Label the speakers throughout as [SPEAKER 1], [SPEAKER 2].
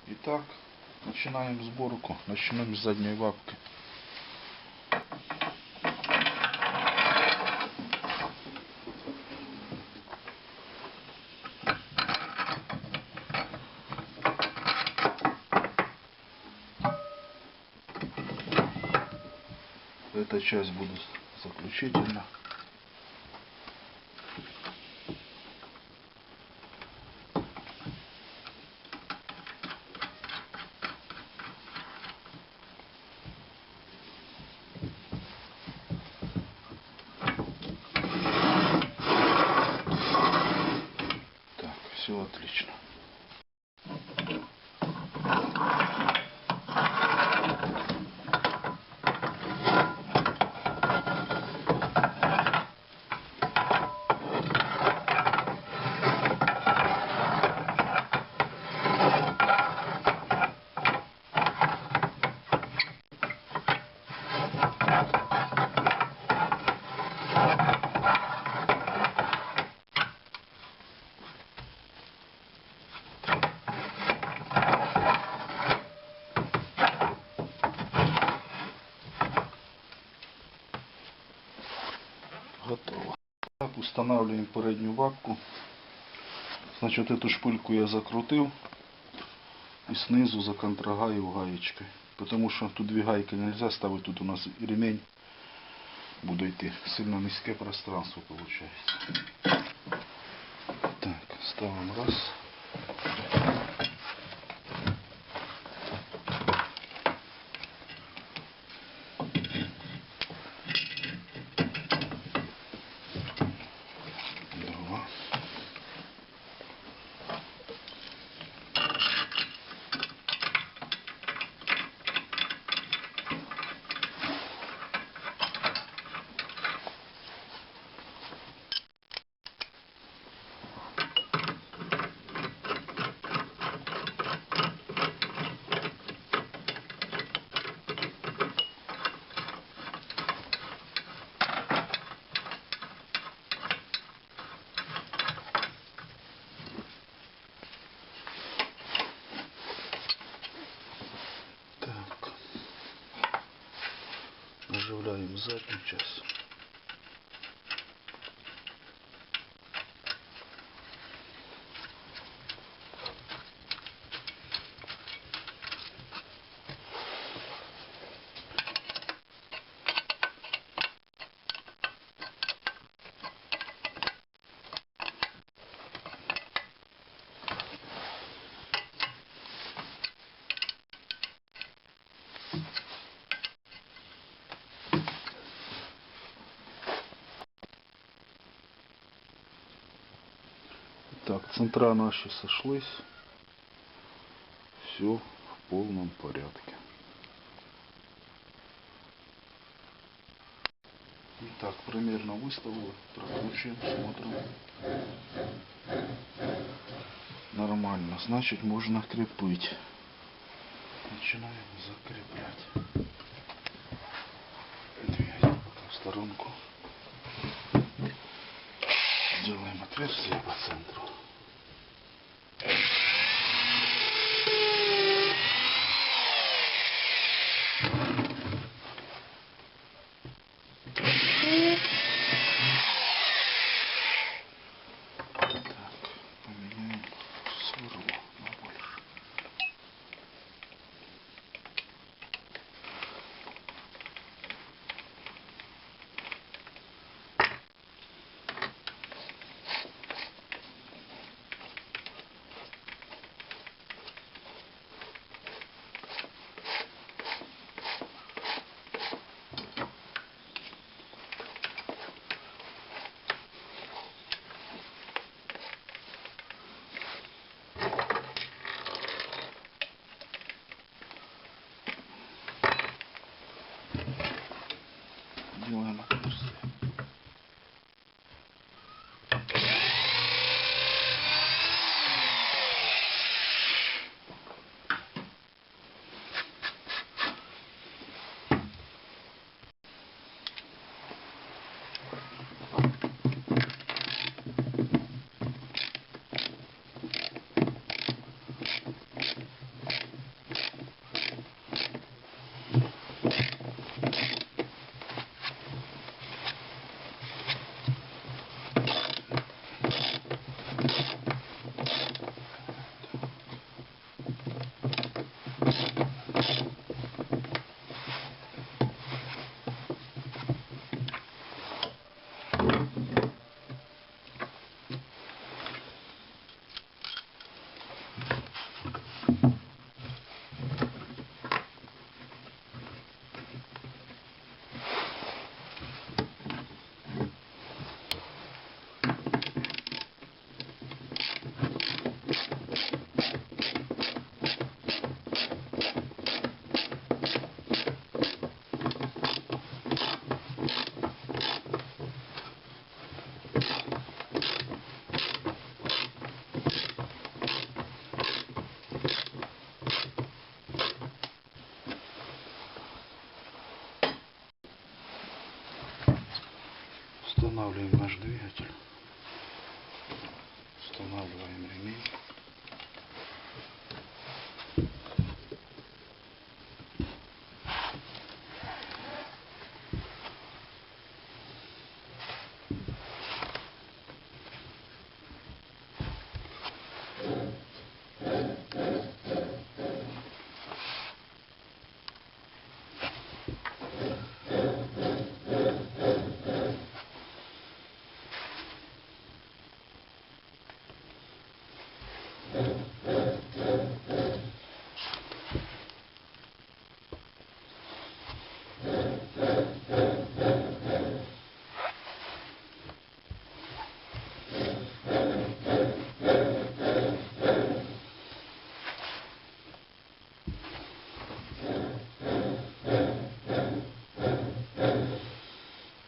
[SPEAKER 1] Итак, начинаем сборку. Начнем с задней лапки. Эта часть будет заключительно. Так, все отлично. Готово. Так, устанавливаем переднюю лапку. Значит, эту шпильку я закрутил и снизу законтрагаю гаечкой. Потому что тут две гайки нельзя ставить, тут у нас и ремень буде йти. Сильно низьке пространство получается. Так, ставим раз. Два. Наживляем заднюю часть. Так, центра наши сошлись. Все в полном порядке. Итак, примерно выставил, прокручиваем, смотрим. Нормально, значит можно крепить. Начинаем закреплять. Двигаем пока в сторонку. Делаем отверстие по центру. Устанавливаем наш двигатель. Устанавливаем ремень.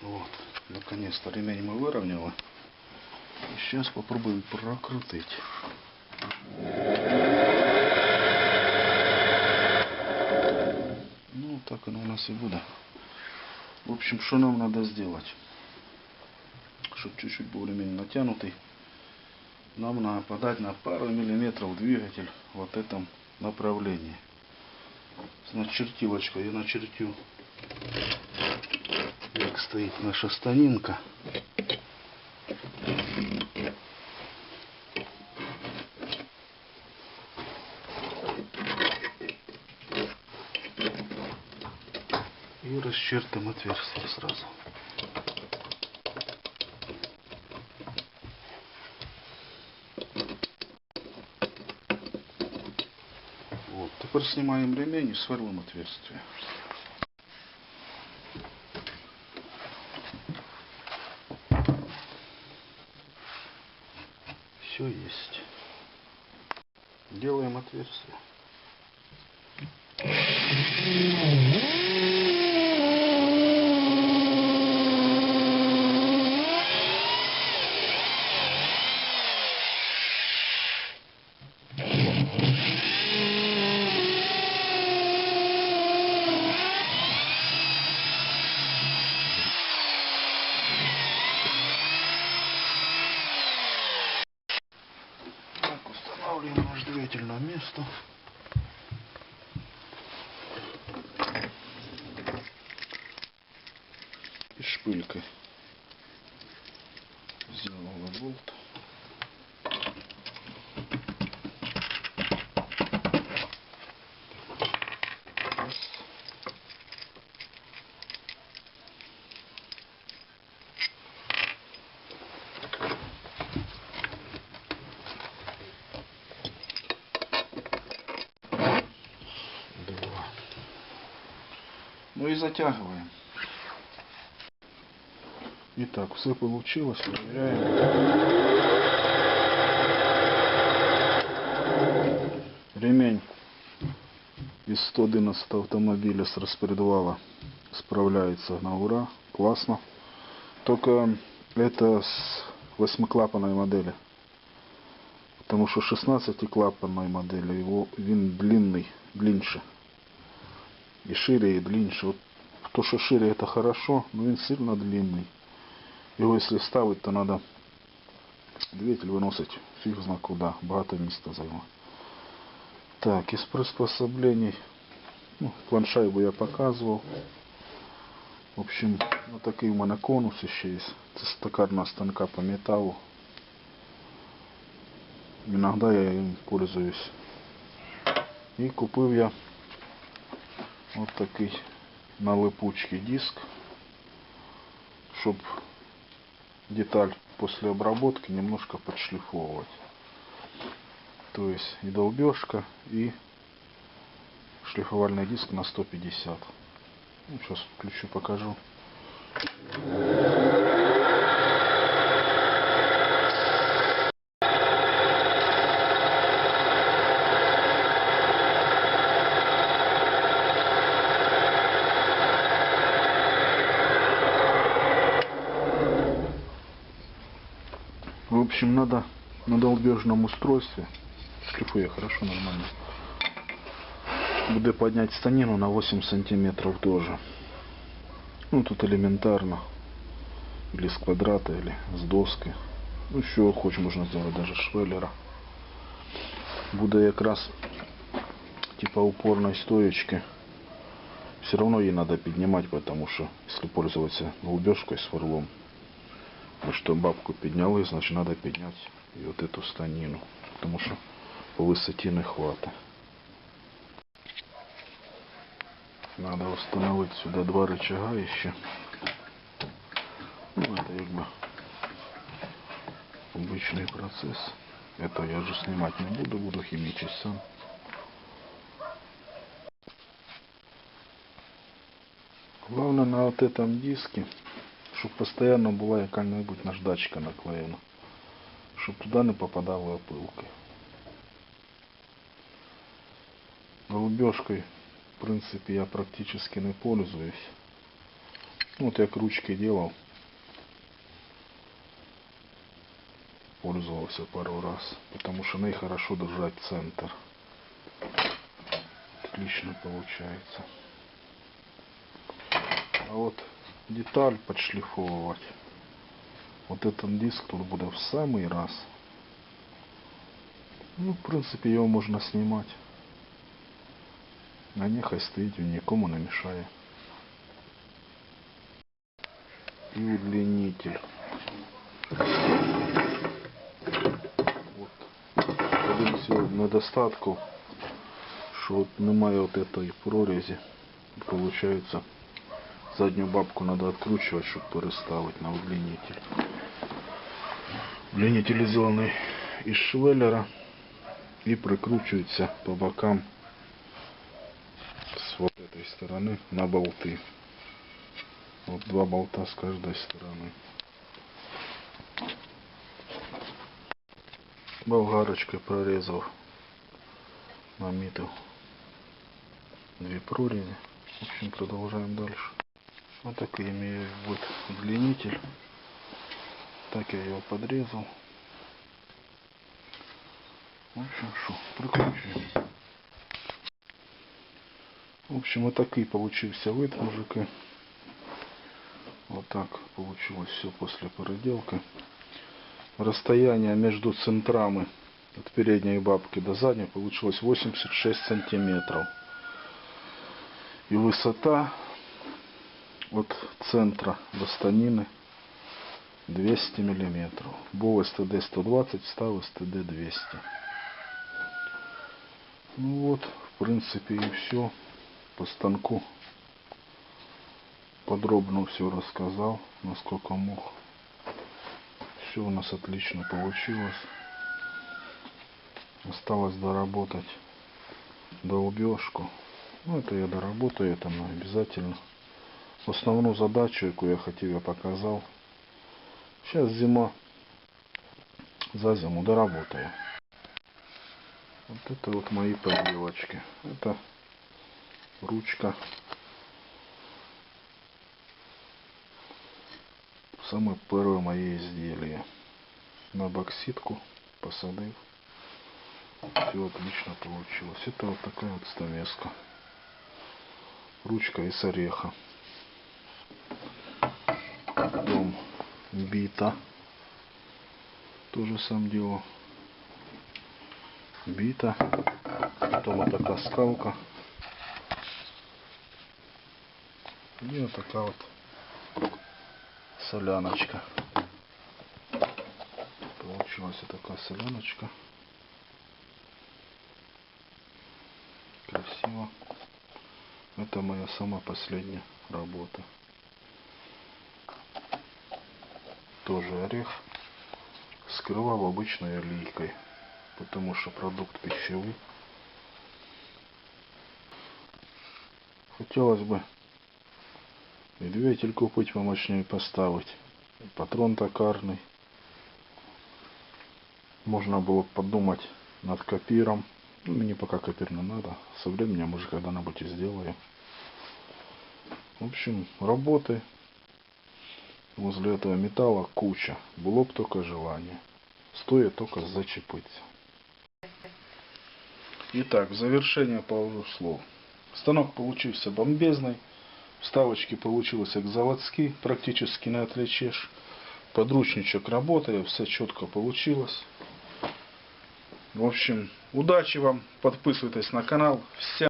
[SPEAKER 1] Вот, наконец-то ремень мы выровняли. И сейчас попробуем прокрутить. Ну, так оно у нас и будет. В общем, что нам надо сделать? Чтобы чуть-чуть был ремень натянутый, нам надо подать на пару миллиметров двигатель в вот этом направлении. С начертилочкой я начертю, как стоит наша станинка. И расчертим отверстие сразу. Вот, теперь снимаем ремень и сверлим отверстие. Все есть. Делаем отверстие. Устанавливаем наш двигатель на место. И шпилькой сделала болт. Раз. Два. Ну и затягиваем. Итак, все получилось. Проверяем. Ремень из 111 автомобиля с распредвала справляется на ура. Классно. Только это с 8-клапанной модели. Потому что 16-клапанной модели его вин длинный, длиннее. И шире, и длиннее. Вот то, что шире, это хорошо, но он сильно длинный. Его если ставить, то надо двигатель выносить фиг знает куда, багато места займет. Так, из приспособлений, ну, планшайбу я показывал. В общем, вот такий у мене конус ще є. Це стакарна станка по металлу. Иногда я им пользуюсь. И купил я вот такой на липучке диск, чтобы деталь после обработки немножко подшлифовывать. То есть и долбежка, и шлифовальный диск на 150. Ну, сейчас включу, покажу. В общем, надо на долбежном устройстве, шлифуя хорошо, нормально, буду поднять станину на 8 сантиметров тоже. Ну, тут элементарно. Или с квадрата, или с доски. Ну, що хоч можно сделать, даже швеллера. Буде якраз типа упорной стоечки. Все равно ей надо поднимать, потому что если пользоваться голубежкой с сверлом, вы что бабку подняли, значит надо поднять и вот эту станину, потому что по высоте не хватит. Надо установить сюда два рычага еще. Ну, это как бы обычный процесс. Это я же снимать не буду, буду химичить сам. Главное на вот этом диске, чтобы постоянно была какая-нибудь наждачка наклеена, чтобы туда не попадала опылка. Голубежкой, в принципе, я практически не пользуюсь. Вот я к ручке делал, пользовался пару раз, потому что на ней хорошо держать центр. Отлично получается. А вот деталь подшлифовывать, вот этот диск тут будет в самый раз. Ну, в принципе, его можно снимать. А нехай стоит, он никому не мешает. И удлинитель. Вот. Один з недостатків, що от немає вот этой прорези. Получается, заднюю бабку надо откручивать, чтобы переставить на удлинитель. Удлинитель сделанный из швеллера и прикручивается по бокам с вот этой стороны на болты. Вот два болта с каждой стороны. Болгарочкой прорезал, наметил две прорези. В общем, продолжаем дальше. Вот так я имею вот удлинитель. Так я его подрезал. В общем, что, прикручиваем. В общем, вот такой получился вид, мужики. Вот так получилось все после переделки. Расстояние между центрами от передней бабки до задней получилось 86 сантиметров. И высота от центра до станины 200 миллиметров. Был СТД 120, стал СТД 200. Ну вот, в принципе, и все. По станку подробно все рассказал, насколько мог. Все у нас отлично получилось. Осталось доработать долбежку. Ну, это я доработаю, это но обязательно. Основную задачу, яку я хотел, я показал. Сейчас зима. За зиму доработаю. Вот это вот мои поделочки. Это ручка. Самое первое мое изделие. На бокситку посадил. Все отлично получилось. Это вот такая вот стамеска. Ручка из ореха. Потом бита. Тоже сам делал. Бита. Потом вот такая скалка. И вот такая вот соляночка. Получилась вот такая соляночка. Красиво. Это моя самая последняя работа. Тоже орех. Скрывал обычной лейкой, потому что продукт пищевый. Хотелось бы и двигатель купить помощнее поставить. И патрон токарный. Можно было подумать над копиром. Ну, мне пока копир не надо. Со временем уже когда-нибудь и сделаю. В общем, работы возле этого металла куча. Было бы только желание. Стоит только зачепиться. Итак, в завершение пару слов. Станок получился бомбезный. Вставочки получились как заводские, практически не отличишь. Подручничек работает, все четко получилось. В общем, удачи вам, подписывайтесь на канал. Всем